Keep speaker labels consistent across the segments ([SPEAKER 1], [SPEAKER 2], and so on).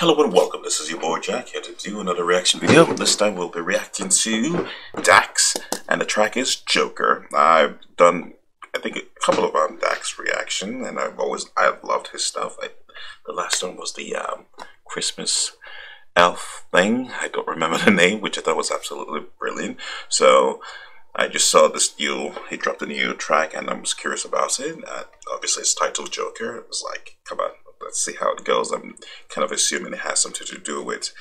[SPEAKER 1] Hello and welcome, this is your boy Jack here to do another reaction video. This time we'll be reacting to Dax, and the track is Joker. I've done, I think, a couple of Dax reaction, and I've loved his stuff. The last one was the Christmas elf thing. I don't remember the name, which I thought was absolutely brilliant. So I just saw this he dropped a new track, and I was curious about it. Obviously it's titled Joker. It was like, come on, let's see how it goes. I'm kind of assuming it has something to do with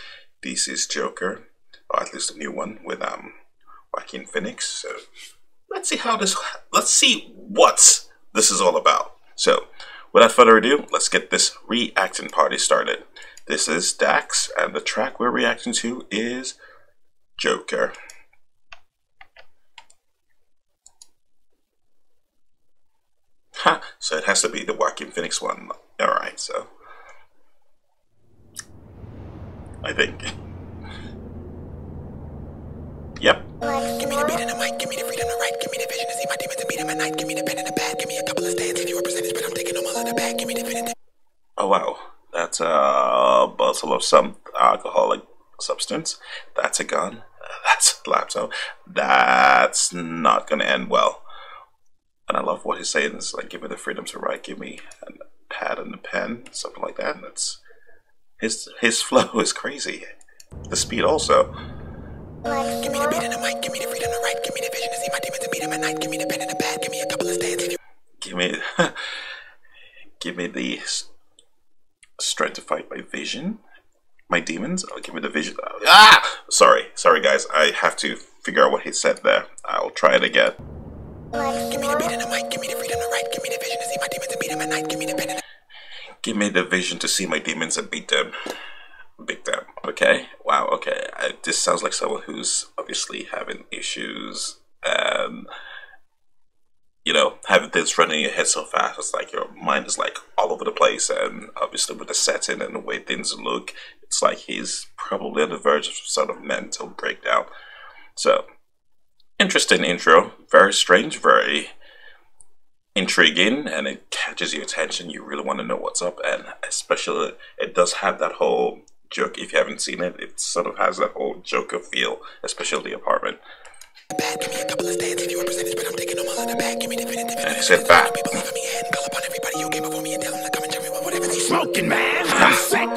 [SPEAKER 1] DC's Joker, or at least a new one with Joaquin Phoenix. So let's see what this is all about. So without further ado, let's get this reacting party started. This is Dax, and the track we're reacting to is Joker. So it has to be the Joaquin Phoenix one. Alright, so I think. Yep.
[SPEAKER 2] Give me the beat and the mic, give me the freedom to write, give me the vision to see my demons and beat them at night, give me the pen and the pad, give me a couple of stands, give you a percentage, but I'm taking them all in the bag, give me the definitive.
[SPEAKER 1] Oh wow, that's a bottle of some alcoholic substance. That's a gun. That's a laptop. That's not gonna end well. And I love what he's saying. It's like, give me the freedom to write, give me a pad and a pen, something like that. And that's his flow is crazy. The speed also.
[SPEAKER 2] Give me the beat and the mic, give me the freedom to write, give me the vision to see my demons and beat them at night, give me the pen and the pad, give me a couple of stands.
[SPEAKER 1] Give me the strength to fight my vision, my demons. Oh, give me the vision. Sorry guys. I have to figure out what he said there. I'll try it again.
[SPEAKER 2] Give me the beat and the mic, give me the freedom to write, give me the vision to see my demons and beat them at night, give me the pen and the...
[SPEAKER 1] Give me the vision to see my demons and beat them. Okay. Wow. Okay. This sounds like someone who's obviously having issues, and you know, having things running in your head so fast. It's like your mind is like all over the place, and obviously with the setting and the way things look, it's like he's probably on the verge of some sort of mental breakdown. So, interesting intro. Very strange. Very intriguing, and it catches your attention. You really want to know what's up, and especially it does have that whole joke. If you haven't seen it, it sort of has that whole Joker feel, especially the apartment.
[SPEAKER 2] Give me a couple of stands, give you a percentage, but I'm taking them all in the bag. Give me the definitive.
[SPEAKER 1] I said that.
[SPEAKER 2] People love me and call upon everybody who came before me and tell them to come and tell me whatever they
[SPEAKER 3] smoking, man. I'm sick,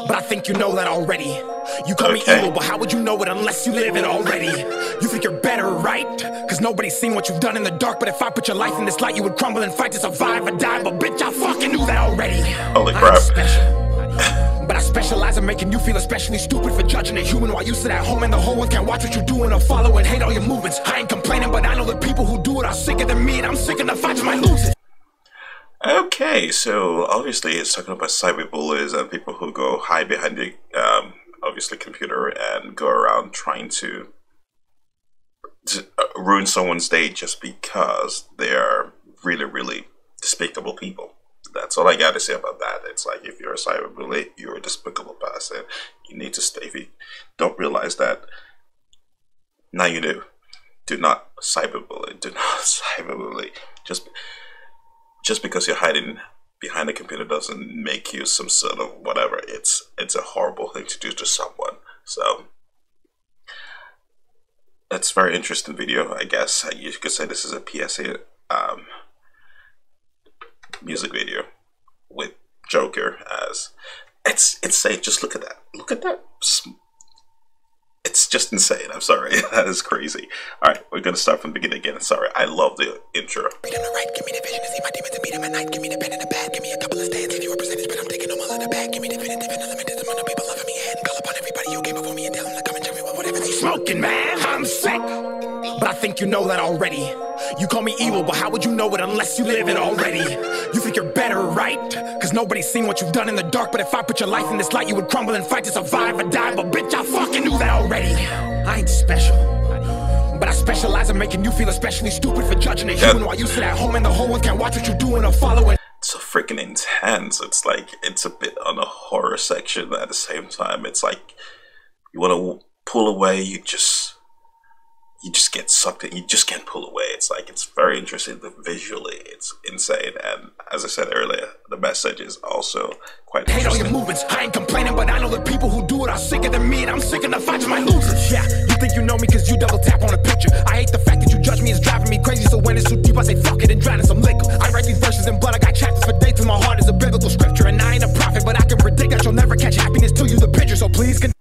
[SPEAKER 3] but I think you know that already. You call me evil, but how would you know it unless you live it already? You think you're better, right? Cause nobody's seen what you've done in the dark. But if I put your life in this light, you would crumble and fight to survive or die. But bitch, I fucking knew that already.
[SPEAKER 1] Holy crap.
[SPEAKER 3] I'm special, but I specialize in making you feel especially stupid for judging a human while you sit at home and the whole world can't watch what you're doing or follow and hate all your movements. I ain't complaining, but I know the people who do it are sicker than me, and I'm sick of the fights I lose it.
[SPEAKER 1] Okay, so obviously it's talking about cyberbullies and people who go hide behind the obviously computer and go around trying to ruin someone's day just because they are really despicable people. That's all I got to say about that. It's like, if you're a cyberbully, you're a despicable person. You need to stay. If you don't realize that, now you do. Do not cyberbully. Do not cyberbully. Just because you're hiding behind a computer doesn't make you some sort of whatever. It's a horrible thing to do to someone. So that's a very interesting video. I guess you could say this is a PSA music video with Joker as it's insane. Just look at that. Look at that. It's just insane. I'm sorry. That is crazy. Alright, we're gonna start from the beginning again. Sorry, I love the intro.
[SPEAKER 2] Give me the vision to see my demons and beat them at night. Give me the pen and the pad. Give me a couple of stands, give you a percentage, but I'm taking them all in the bag. Give me the definitive and unlimited amount of people loving me and call upon everybody who came before me and tell them to come and tell me whatever they
[SPEAKER 3] smoking, man. I'm sick, but I think you know that already. You call me evil, but how would you know it unless you live it already? You think you're better, right? Cause nobody's seen what you've done in the dark. But if I put your life in this light, you would crumble and fight to survive or die. But bitch, I fucking knew that already. I ain't special, but I specialize in making you feel especially stupid for judging a human while you sit at home and the whole world can't watch what you're doing or following.
[SPEAKER 1] So freaking intense. It's like, it's a bit on the horror section at the same time. It's like, you want to pull away, you just get sucked in. You just can't pull away. It's like, it's very interesting. Visually, it's insane. And as I said earlier, the message is also quite interesting.
[SPEAKER 3] Hate all your movements. I ain't complaining, but I than me, and I'm sick enough, I just might lose it. Yeah, you think you know me cause you double tap on a picture. I hate the fact that you judge me, it's driving me crazy. So when it's too deep, I say fuck it and drown in some liquor. I write these verses in blood, I got chapters for dates, and my heart is a biblical scripture. And I ain't a prophet, but I can predict that you'll never catch happiness till you the picture. So please continue.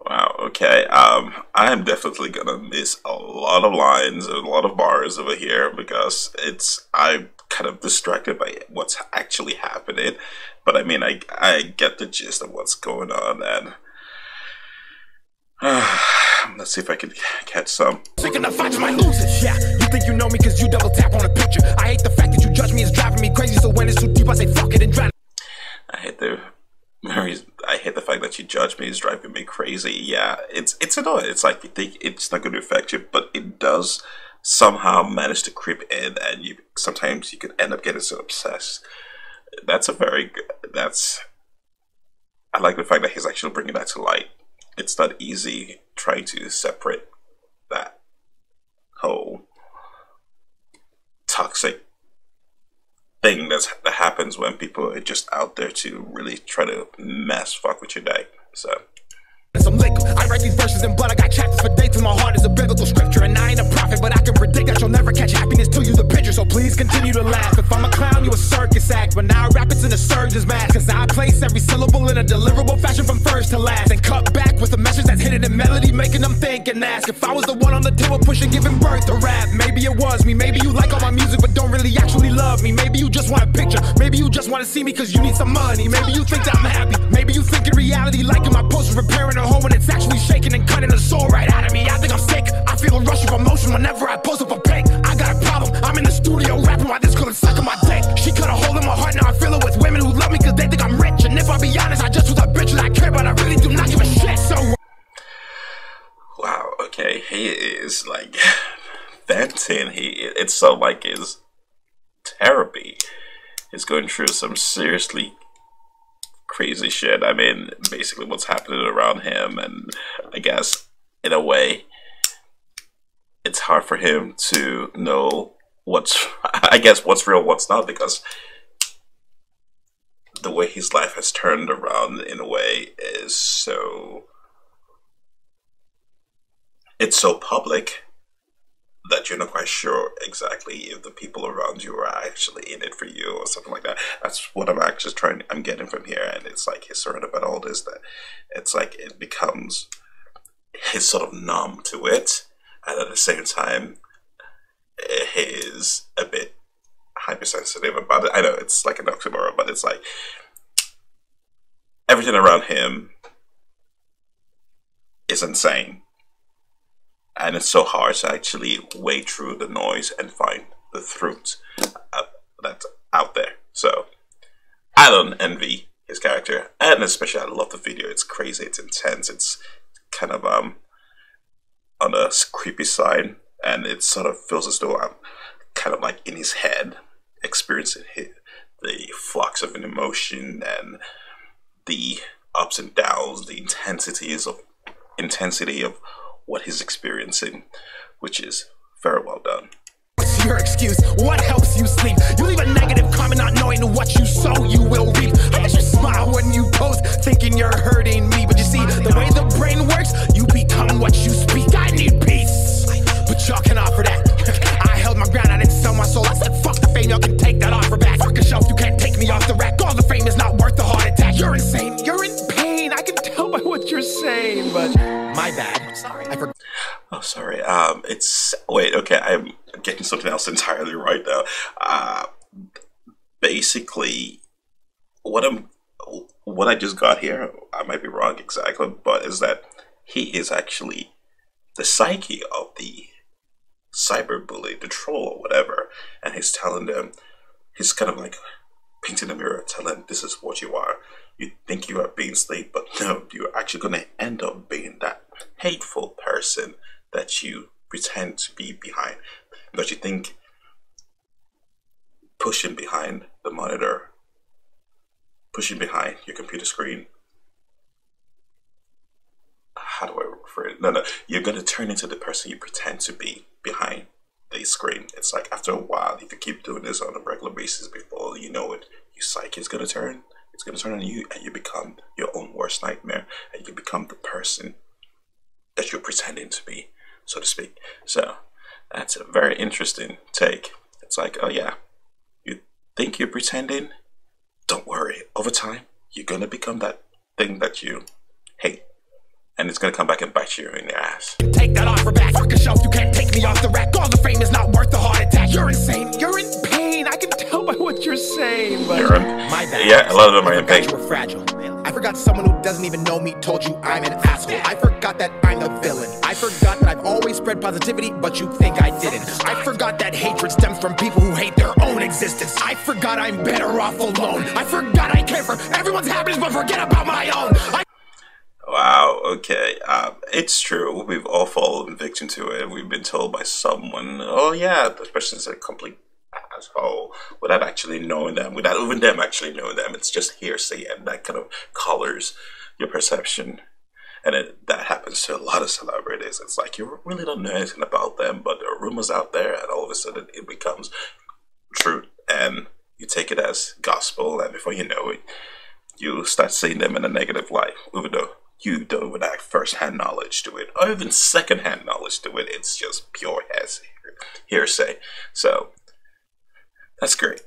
[SPEAKER 1] Wow, okay. I am definitely gonna miss a lot of lines and a lot of bars over here because I'm kind of distracted by what's actually happening. But I mean, I get the gist of what's going on, and let's see if I can catch some.
[SPEAKER 3] Sick enough, I just might lose it. Yeah, you think you know me cause you double tap on a picture. I hate the fact that you judge me, it's driving me crazy. So when it's too deep, I say fuck it and drown.
[SPEAKER 1] I hate the fact that you judge me is driving me crazy. Yeah, it's annoying. It's like you think it's not going to affect you, but it does somehow manage to creep in, and sometimes you can end up getting so obsessed. That's a very good. I like the fact that he's actually bringing that to light. It's not easy trying to separate that whole toxic thing that happens when people are just out there to really try to fuck with your day. So
[SPEAKER 3] some liquor. I write these verses in blood, I got chapters for dates, and my heart is a biblical scripture. And I ain't a prophet, but I can predict that you'll never catch happiness till you the picture. So please continue to laugh. If I'm a clown, you a circus act, but now I rap it's in a surgeon's mask. Cause I place every syllable in a deliverable fashion from first to last, and cut back with a message that's hidden in melody, making them think and ask. If I was the one on the table pushing, giving birth to rap, maybe it was me. Maybe you like all my music but don't really actually love me. Maybe you just want a picture, maybe you just want to see me cause you need some money. Maybe you think that I'm happy, maybe you think in reality liking my post repairing a home when it's actually shaking and cutting the soul right out of me. I think I'm sick, I feel a rush of emotion whenever I post up a pic. I got a problem, I'm in the studio rapping while this girl is sucking my dick. She cut a hole in my heart, now I fill it with women who love me cause they think I'm rich. And if I be honest, I just was a bitch that I care, but I really do not give a shit. So
[SPEAKER 1] wow, okay, he is like venting. It's so like his therapy. He's going through some seriously crazy shit. I mean, basically what's happening around him, and I guess in a way it's hard for him to know what's real, what's not, because the way his life has turned around in a way is it's so public that you're not quite sure exactly if the people around you are actually in it for you or something like that. That's what I'm getting from here. And it's like he's surrounded by all this, that it's like it becomes, he's sort of numb to it, and at the same time he's a bit hypersensitive about it. I know it's like an oxymoron, but it's like everything around him is insane. And it's so hard to actually wade through the noise and find the truth that's out there. So I don't envy his character, and especially I love the video. It's crazy, it's intense, it's kind of on a creepy side, and it sort of feels as though I'm kind of like in his head, experiencing the flux of an emotion and the ups and downs, the intensity of what he's experiencing, which is very well done.
[SPEAKER 3] What's your excuse? What helps you sleep? You leave a negative comment not knowing what you sow you will reap. I bet you smile when you post thinking you're hurting me, but you see the way the brain works, you become what you speak. I need peace, but y'all can offer that. I held my ground, I didn't sell my soul. I said fuck the fame, y'all can take that offer back. Fuck a shelf, you can't take me off the rack. All the fame is not worth the heart attack. You're insane, you're in pain, I can tell by what you're saying, but my bad. I'm sorry. I forgot.
[SPEAKER 1] Oh, sorry. Wait. Okay, I'm getting something else entirely right now. Basically, what I just got here, I might be wrong exactly, but is that he is actually the psyche of the cyberbully, the troll, or whatever, and he's telling them, he's kind of like painting a mirror, telling them this is what you are. You think you are being slave, but no, you're actually going to end up being that hateful person that you pretend to be behind. But you think pushing behind the monitor, pushing behind your computer screen, how do I refer it? No, you're going to turn into the person you pretend to be behind the screen. It's like after a while, if you keep doing this on a regular basis, before you know it, your psyche is going to turn. It's going to turn on you, and you become your own worst nightmare, and you become the person that you're pretending to be, so to speak. So that's a very interesting take. It's like, oh yeah, you think you're pretending? Don't worry. Over time, you're gonna become that thing that you hate. And it's gonna come back and bite you in your ass.
[SPEAKER 3] Take that offer back. Fuck a shelf, you can't take me off the rack. All the fame is not worth the heart attack. You're insane. You're in pain. I can tell by what you're saying, but my bad.
[SPEAKER 1] Yeah, a lot of them are in pain.
[SPEAKER 3] You were fragile. I forgot someone who doesn't even know me told you I'm an asshole. I forgot that I'm the villain. I forgot that I've always spread positivity, but you think I didn't. I forgot that hatred stems from people who hate their own existence. I forgot I'm better off alone. I forgot I care for everyone's happiness, but forget about my own.
[SPEAKER 1] Wow, okay. It's true. We've all fallen victim to it. We've been told by someone, oh yeah, this person's a complete asshole, without actually knowing them, without even them actually knowing them. It's just hearsay, and that kind of colors your perception. And that happens to a lot of celebrities. It's like you really don't know anything about them, but there are rumors out there, and all of a sudden it becomes truth, and you take it as gospel, and before you know it, you start seeing them in a negative light, even though you don't even have first-hand knowledge to it, or even second-hand knowledge to it. It's just pure hearsay. So that's great.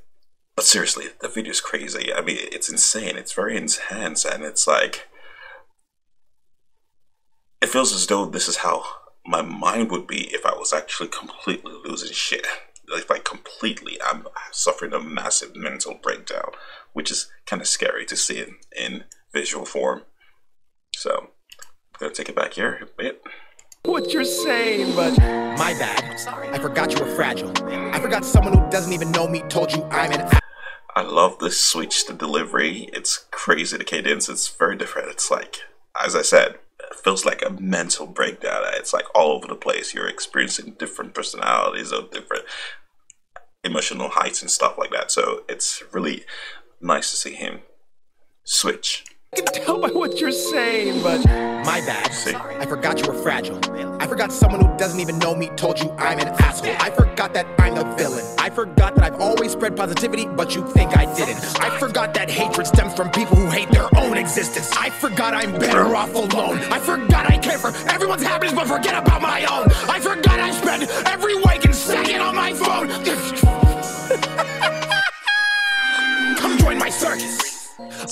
[SPEAKER 1] But seriously, the video is crazy. I mean, it's insane. It's very intense, and it's like, it feels as though this is how my mind would be if I was actually completely losing shit. Like completely, I'm suffering a massive mental breakdown, which is kind of scary to see it in visual form. So, I'm gonna take it back here a bit.
[SPEAKER 3] What you're saying, but my bad. Sorry. I forgot you were fragile. I forgot someone who doesn't even know me told you I'm an.
[SPEAKER 1] I love this switch to delivery. It's crazy. The cadence, it's very different. It's like, as I said, it feels like a mental breakdown. It's like all over the place. You're experiencing different personalities or different emotional heights and stuff like that. So it's really nice to see him switch.
[SPEAKER 3] I can tell by what you're saying, but my bad. Sorry. I forgot you were fragile. I forgot someone who doesn't even know me told you I'm an asshole. I forgot that I'm the villain. I forgot that I've always spread positivity, but you think I didn't. I forgot that hatred stems from people who hate their own existence. I forgot I'm better off alone. I forgot I care for everyone's happiness, but forget about my own. I forgot I spend every waking second on my phone. Come join my circus.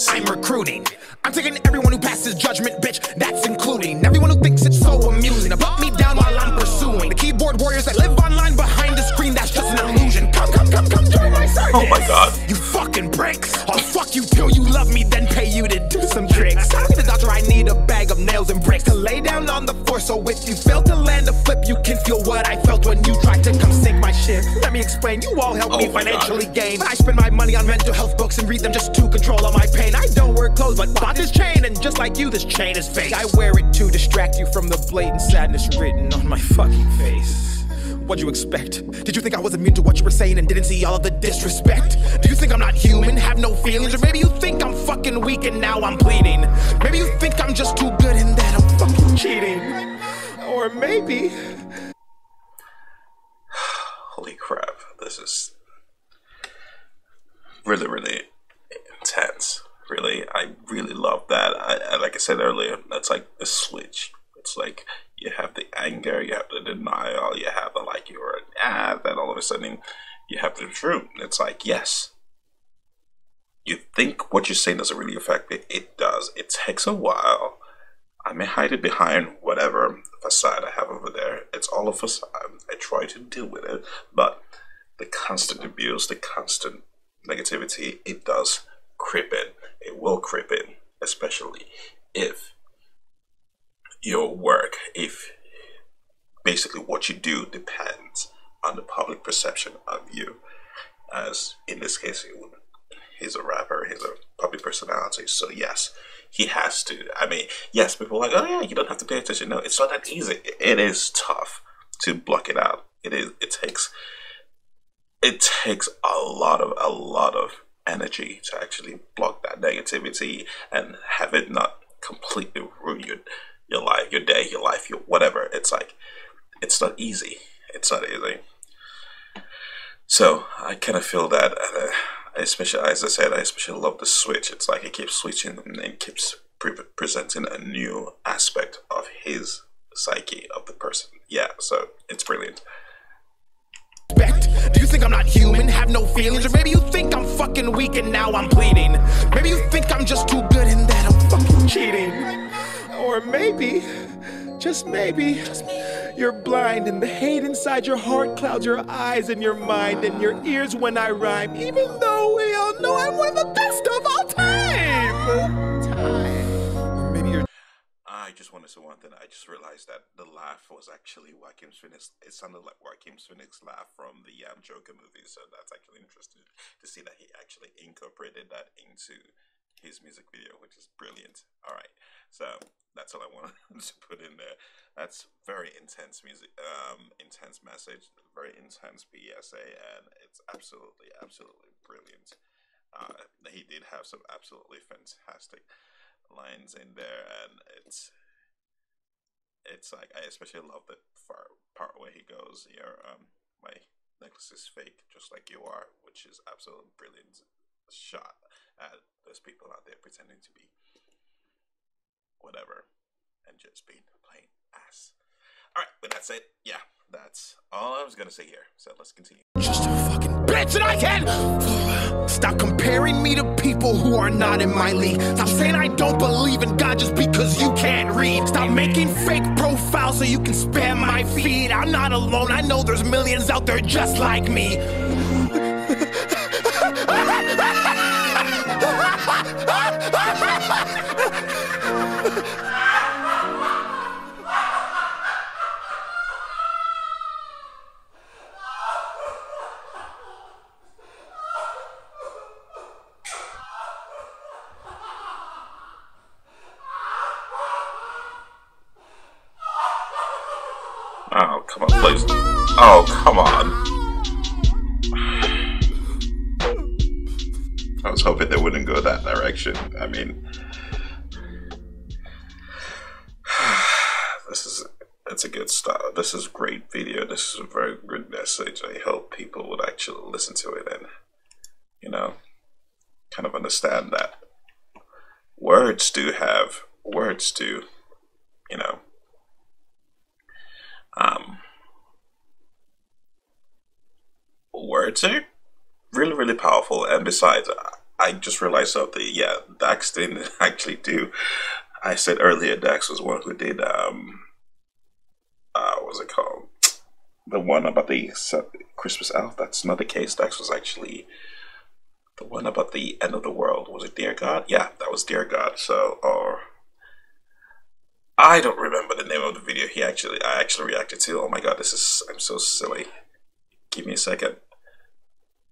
[SPEAKER 3] I'm recruiting. I'm taking everyone who passes judgment, bitch. That's including everyone who thinks it's so amusing to put me down while I'm pursuing the keyboard warriors that live online behind the screen. That's just an illusion. Come join my circus.
[SPEAKER 1] Oh my god.
[SPEAKER 3] You fucking bricks. I'll fuck you till you love me, then pay you to do some tricks. I need a doctor, I need a bag of nails and bricks to lay down on the floor. So if you fail to land a flip, you can feel what I felt when you tried to come sink my ship. Let me explain. You all help me financially gain. I spend my money on mental health books and read them just to control all my pain. I don't wear clothes, but bought this chain, and just like you, this chain is fake. I wear it to distract you from the blatant sadness written on my fucking face. What'd you expect? Did you think I was immune to what you were saying and didn't see all of the disrespect? Do you think I'm not human, have no feelings? Or maybe you think I'm fucking weak and now I'm pleading? Maybe you think I'm just too good and that I'm fucking cheating? Or maybe...
[SPEAKER 1] Holy crap, this is really, really intense. Really, I really love that. I like I said earlier, that's like a switch. It's like you have the anger, you have the denial, you have the like you're then all of a sudden you have the truth. It's like, yes, you think what you're saying doesn't really affect it. It does. It takes a while. I may hide it behind whatever facade I have over there. It's all a facade. I try to deal with it, but the constant abuse, the constant negativity, it does creep in. It will creep in, especially if your work, if basically what you do depends on the public perception of you. As in this case, he's a rapper, he's a public personality, so yes, he has to. I mean, yes, people are like, oh yeah, you don't have to pay attention. No, it's not that easy. It is tough to block it out. It takes a lot of energy to actually block that negativity and have it not completely ruin your life, your day, your life, your whatever. It's like, it's not easy. It's not easy. So I kind of feel that, especially, as I said, I especially love the switch. It's like it keeps switching and it keeps presenting a new aspect his psyche of the person. Yeah, so it's brilliant.
[SPEAKER 3] Do you think I'm not human, have no feelings? Or maybe you think I'm fucking weak and now I'm pleading? Maybe you think I'm just too good and that I'm fucking cheating? Or maybe, just maybe, you're blind and the hate inside your heart clouds your eyes and your mind and your ears when I rhyme, even though we all know I'm one of the best of all time. Maybe you're...
[SPEAKER 1] I just want to say one thing. I just realized that the laugh was actually Joaquin Phoenix. It sounded like Joaquin Phoenix laugh from the Joker movie. So that's actually interesting to see that he actually incorporated that into his music video, which is brilliant. All right, so that's all I wanted to put in there. That's very intense music, intense message, very intense PSA, and it's absolutely brilliant. He did have some absolutely fantastic lines in there, and it's like, I especially love the part where he goes, my necklace is fake just like you are, which is absolutely brilliant shot at those people out there pretending to be whatever and just being plain ass. Alright, but that's it. Yeah, that's all I was gonna say here, so let's continue.
[SPEAKER 3] Just a fucking bitch, and I can stop comparing me to people who are not in my league. Stop saying I don't believe in God just because you can't read. Stop making fake profiles so you can spam my feed. I'm not alone, I know there's millions out there just like me.
[SPEAKER 1] Oh, come on, please. Oh, come on. I was hoping they wouldn't go that direction. I mean, it's a good start. This is a great video. This is a very good message. I hope people would actually listen to it and, kind of understand that words do, words are really powerful. And besides, I just realized something. Yeah, Dax didn't actually do. I said earlier Dax was one who did what's it called? The one about the Christmas elf. That's not the case. Dax was actually the one about the end of the world. Was it Dear God? Yeah, that was Dear God. So, or I don't remember the name of the video I actually reacted to. Oh my god, I'm so silly. Give me a second.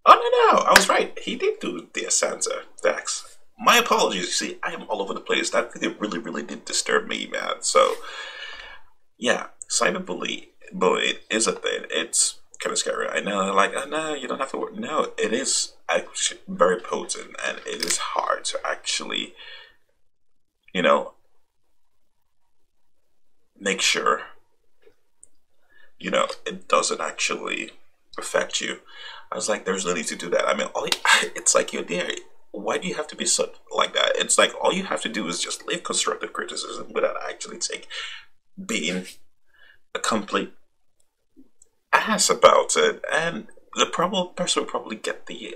[SPEAKER 1] Oh no, I was right. He did do Dear Santa, Dax. My apologies. You see, I am all over the place. That video really did disturb me, man. So, yeah, cyberbullying is a thing. It's kind of scary. I know, like, oh, no, you don't have to work. No, it is actually very potent, and it is hard to actually, make sure, it doesn't actually affect you. I was like, there's no need to do that. I mean, it's like, you're there. Why do you have to be so like that? It's like, all you have to do is just leave constructive criticism without actually being a complete ass about it. And the person will probably get the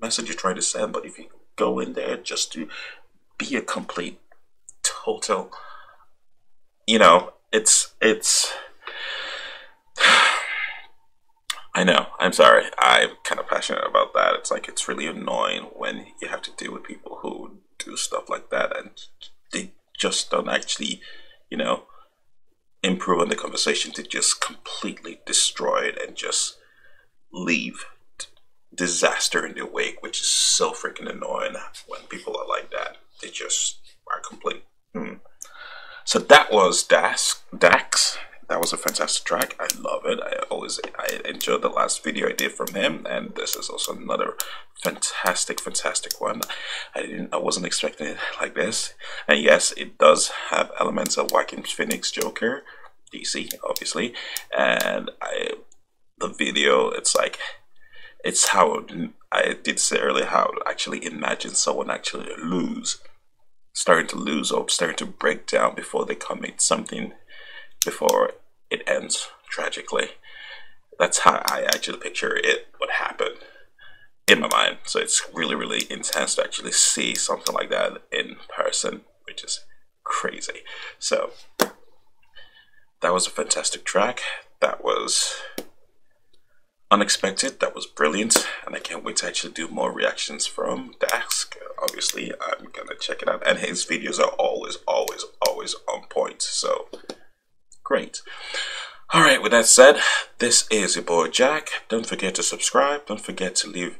[SPEAKER 1] message you're trying to send. But if you go in there just to be a complete, total, it's I know, I'm sorry, I'm kind of passionate about that. It's like, it's really annoying when you have to deal with people who do stuff like that and they just don't actually, improve on the conversation, to just completely destroy it and just leave disaster in their wake, which is so freaking annoying when people are like that. They just are complete. So that was Dax. That was a fantastic track. I love it. I enjoyed the last video I did from him, and this is also another fantastic one. I wasn't expecting it like this. And yes, it does have elements of Joaquin Phoenix Joker, DC, obviously. And the video, it's how I did say earlier, how to actually imagine someone actually starting to lose or starting to break down before they commit something before it ends tragically. That's how I actually picture it would happen in my mind. So it's really, really intense to actually see something like that in person, which is crazy. So that was a fantastic track. That was unexpected. That was brilliant, and I can't wait to actually do more reactions from Dax. Obviously, I'm gonna check it out, and his videos are always on point. So great. All right, with that said, this is your boy Jack. Don't forget to subscribe. Don't forget to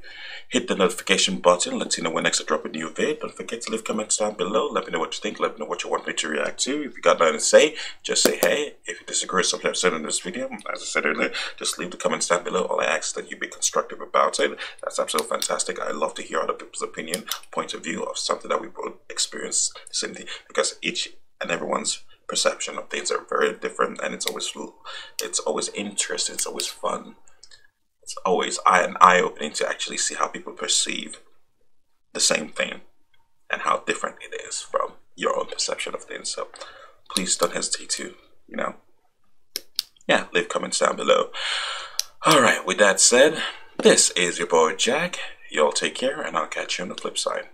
[SPEAKER 1] hit the notification button. Let you know when next I drop a new vid. Don't forget to leave comments down below. Let me know what you think. Let me know what you want me to react to. If you got nothing to say, just say hey. If you disagree with something I've said in this video, as I said earlier, just leave the comments down below. All I ask is that you be constructive about it. That's absolutely fantastic. I love to hear other people's opinion, point of view of something that we both experience, same thing, because each and everyone's perception of things are very different, and it's always interesting, it's always fun, it's always an eye-opening to actually see how people perceive the same thing and how different it is from your own perception of things. So please don't hesitate to, leave comments down below. All right, with that said, this is your boy Jack. Y'all take care, and I'll catch you on the flip side.